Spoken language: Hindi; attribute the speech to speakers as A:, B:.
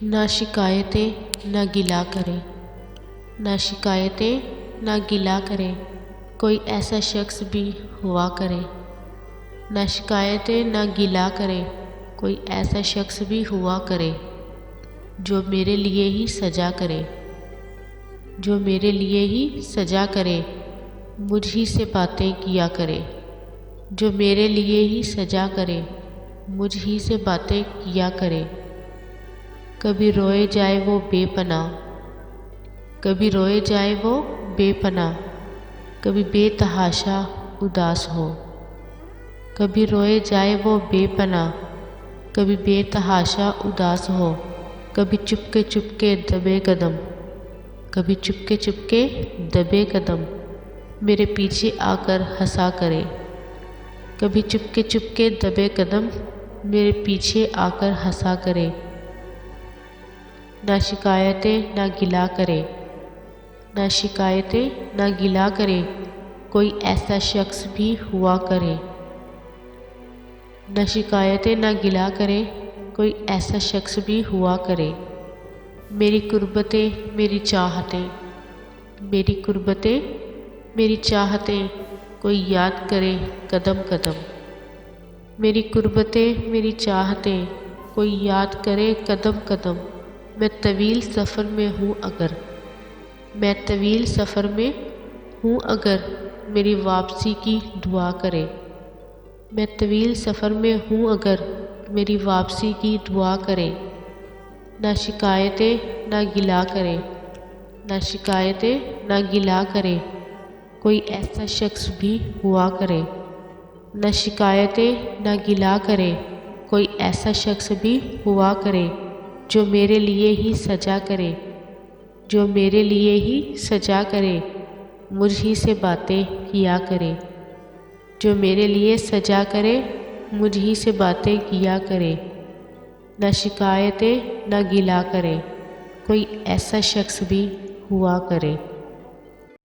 A: ना शिकायतें ना गिला करे, ना शिकायतें ना गिला करे, कोई ऐसा शख्स भी हुआ करे। ना शिकायतें ना गिला करे, कोई ऐसा शख्स भी हुआ करे, जो मेरे लिए ही सजा करे, जो मेरे लिए ही सजा करे, मुझ ही से बातें किया करे, जो मेरे लिए ही सजा करे, मुझ ही से बातें किया करे। कभी रोए जाए वो बेपनाह, कभी रोए जाए वो बेपनाह, कभी बेतहाशा उदास हो। कभी रोए जाए वो बेपनाह, कभी बेतहाशा उदास हो, कभी चुपके चुपके दबे कदम, कभी चुपके चुपके दबे कदम, मेरे पीछे आकर हंसा करे। कभी चुपके चुपके दबे कदम, मेरे पीछे आकर हंसा करे। ना शिकायतें ना गिला करे, ना शिकायतें ना गिला करे, कोई ऐसा शख्स भी हुआ करे। ना शिकायतें ना गिला करे, कोई ऐसा शख्स भी हुआ करे। मेरी कुर्बतें मेरी चाहतें, मेरी कुर्बतें मेरी चाहतें, कोई याद करे कदम कदम। मेरी कुर्बतें मेरी चाहतें, कोई याद करे कदम कदम। मैं तवील सफ़र में हूँ अगर, मैं तवील सफ़र में हूँ अगर, मेरी वापसी की दुआ करे। मैं तवील सफ़र में हूँ अगर, मेरी वापसी की दुआ करे। ना शिकायतें ना गिला करे, ना शिकायतें ना गिला करे, कोई ऐसा शख्स भी हुआ करे। ना शिकायतें ना गिला करे, कोई ऐसा शख्स भी हुआ करे, जो मेरे लिए ही सजा करे, जो मेरे लिए ही सजा करे, मुझ ही से बातें किया करे। जो मेरे लिए सजा करे, मुझ ही से बातें किया करे। ना शिकायतें ना गिला करे, कोई ऐसा शख्स भी हुआ करे।